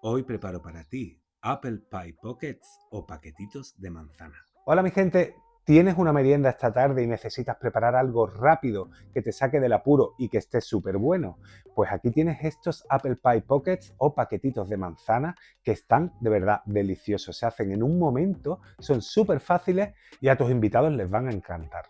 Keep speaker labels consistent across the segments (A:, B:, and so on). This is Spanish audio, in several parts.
A: Hoy preparo para ti Apple Pie Pockets o paquetitos de manzana.
B: Hola mi gente, ¿tienes una merienda esta tarde y necesitas preparar algo rápido que te saque del apuro y que esté súper bueno? Pues aquí tienes estos Apple Pie Pockets o paquetitos de manzana que están de verdad deliciosos. Se hacen en un momento, son súper fáciles y a tus invitados les van a encantar.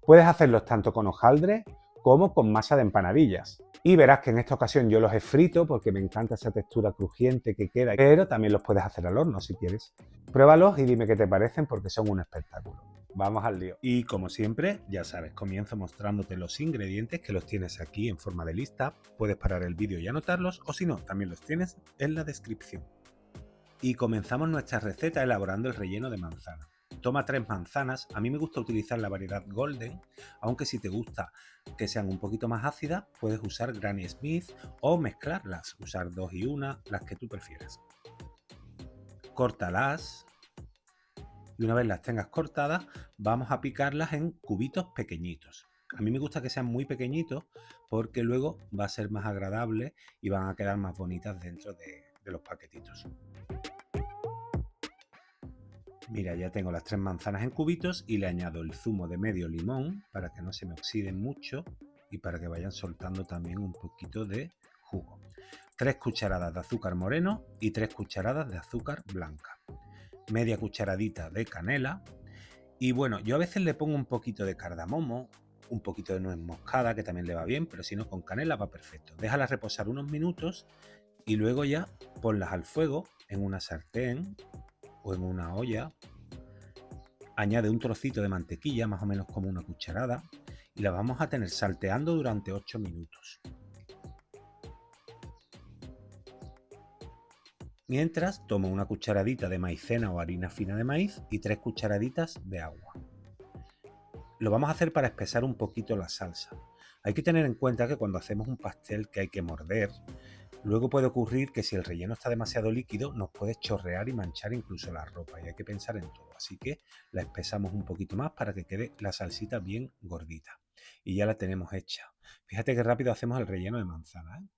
B: Puedes hacerlos tanto con hojaldre como con masa de empanadillas. Y verás que en esta ocasión yo los he frito porque me encanta esa textura crujiente que queda, pero también los puedes hacer al horno si quieres. Pruébalos y dime qué te parecen porque son un espectáculo. Vamos al lío.
A: Y como siempre, ya sabes, comienzo mostrándote los ingredientes que los tienes aquí en forma de lista. Puedes parar el vídeo y anotarlos, o si no, también los tienes en la descripción. Y comenzamos nuestra receta elaborando el relleno de manzana. Toma 3 manzanas, a mí me gusta utilizar la variedad Golden, aunque si te gusta que sean un poquito más ácidas, puedes usar Granny Smith o mezclarlas, usar 2 y 1, las que tú prefieras. Córtalas y una vez las tengas cortadas, vamos a picarlas en cubitos pequeñitos. A mí me gusta que sean muy pequeñitos porque luego va a ser más agradable y van a quedar más bonitas dentro de los paquetitos. Mira, ya tengo las 3 manzanas en cubitos y le añado el zumo de medio limón para que no se me oxiden mucho y para que vayan soltando también un poquito de jugo. 3 cucharadas de azúcar moreno y 3 cucharadas de azúcar blanca. Media cucharadita de canela. Y bueno, yo a veces le pongo un poquito de cardamomo, un poquito de nuez moscada, que también le va bien, pero si no, con canela va perfecto. Déjalas reposar unos minutos y luego ya ponlas al fuego en una sartén o en una olla. Añade un trocito de mantequilla, más o menos como una cucharada, y la vamos a tener salteando durante 8 minutos. Mientras, tomo una cucharadita de maicena o harina fina de maíz y 3 cucharaditas de agua. Lo vamos a hacer para espesar un poquito la salsa. Hay que tener en cuenta que cuando hacemos un pastel que hay que morder, luego puede ocurrir que si el relleno está demasiado líquido nos puede chorrear y manchar incluso la ropa y hay que pensar en todo. Así que la espesamos un poquito más para que quede la salsita bien gordita. Y ya la tenemos hecha. Fíjate qué rápido hacemos el relleno de manzana, ¿eh?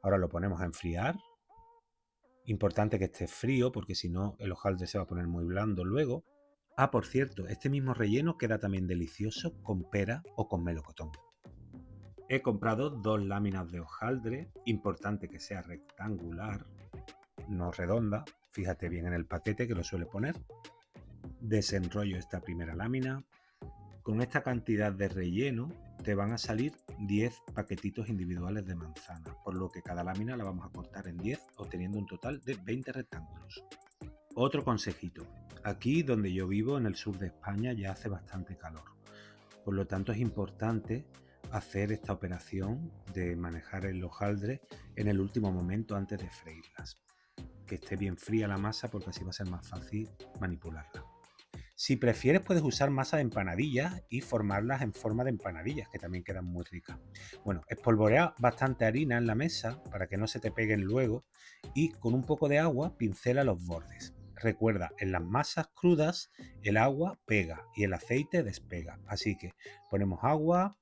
A: Ahora lo ponemos a enfriar. Importante que esté frío porque si no el hojaldre se va a poner muy blando luego. Ah, por cierto, este mismo relleno queda también delicioso con pera o con melocotón. He comprado 2 láminas de hojaldre, importante que sea rectangular, no redonda, fíjate bien en el paquete que lo suele poner. Desenrollo esta primera lámina. Con esta cantidad de relleno te van a salir 10 paquetitos individuales de manzana, por lo que cada lámina la vamos a cortar en 10, obteniendo un total de 20 rectángulos. Otro consejito, aquí donde yo vivo en el sur de España ya hace bastante calor, por lo tanto es importante hacer esta operación de manejar el hojaldre en el último momento antes de freírlas, que esté bien fría la masa porque así va a ser más fácil manipularla. Si prefieres puedes usar masa de empanadillas y formarlas en forma de empanadillas, que también quedan muy ricas. Bueno, espolvorea bastante harina en la mesa para que no se te peguen luego y con un poco de agua pincela los bordes. Recuerda, en las masas crudas el agua pega y el aceite despega, así que ponemos agua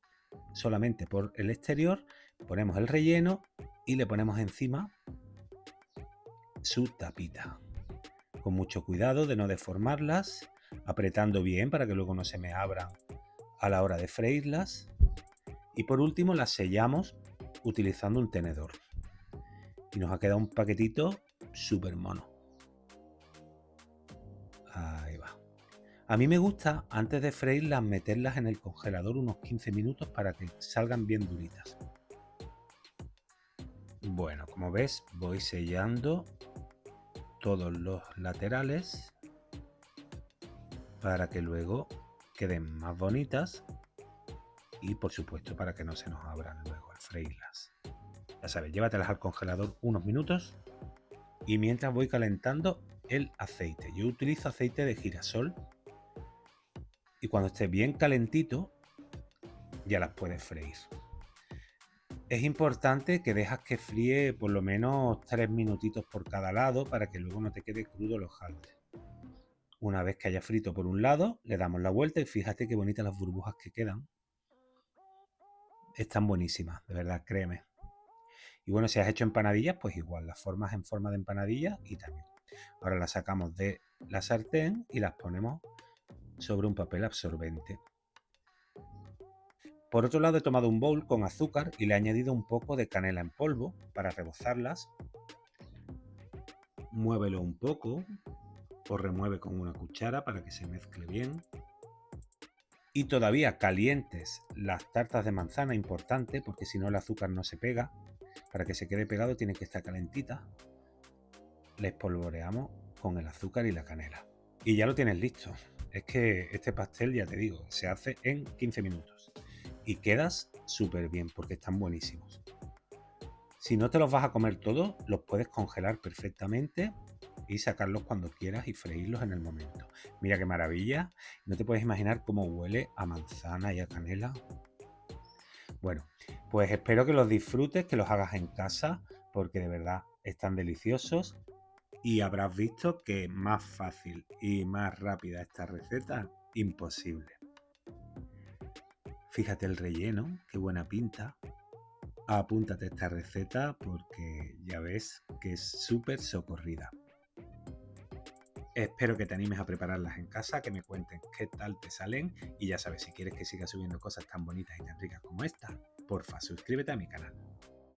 A: solamente por el exterior, ponemos el relleno y le ponemos encima su tapita. Con mucho cuidado de no deformarlas, apretando bien para que luego no se me abran a la hora de freírlas. Y por último las sellamos utilizando un tenedor. Y nos ha quedado un paquetito súper mono. Ahí va. A mí me gusta antes de freírlas meterlas en el congelador unos 15 minutos para que salgan bien duritas. Bueno, como ves voy sellando todos los laterales para que luego queden más bonitas y por supuesto para que no se nos abran luego al freírlas. Ya sabes, llévatelas al congelador unos minutos y mientras voy calentando el aceite. Yo utilizo aceite de girasol y cuando esté bien calentito ya las puedes freír. Es importante que dejas que fríe por lo menos 3 minutitos por cada lado para que luego no te quede crudo el hojaldre. Una vez que haya frito por un lado, le damos la vuelta y fíjate qué bonitas las burbujas que quedan. Están buenísimas, de verdad, créeme. Y bueno, si has hecho empanadillas, pues igual, las formas en forma de empanadilla y también. Ahora las sacamos de la sartén y las ponemos sobre un papel absorbente. Por otro lado, he tomado un bowl con azúcar y le he añadido un poco de canela en polvo para rebozarlas. Muévelo un poco o remueve con una cuchara para que se mezcle bien. Y todavía calientes las tartas de manzana, importante, porque si no el azúcar no se pega. Para que se quede pegado tiene que estar calentita. Le espolvoreamos con el azúcar y la canela. Y ya lo tienes listo. Es que este pastel, ya te digo, se hace en 15 minutos. Y quedas súper bien porque están buenísimos. Si no te los vas a comer todos, los puedes congelar perfectamente y sacarlos cuando quieras y freírlos en el momento. Mira qué maravilla. No te puedes imaginar cómo huele a manzana y a canela. Bueno, pues espero que los disfrutes, que los hagas en casa, porque de verdad están deliciosos. Y habrás visto que más fácil y más rápida esta receta, imposible. Fíjate el relleno, qué buena pinta. Apúntate esta receta porque ya ves que es súper socorrida. Espero que te animes a prepararlas en casa, que me cuentes qué tal te salen y ya sabes, si quieres que siga subiendo cosas tan bonitas y tan ricas como esta, porfa, suscríbete a mi canal.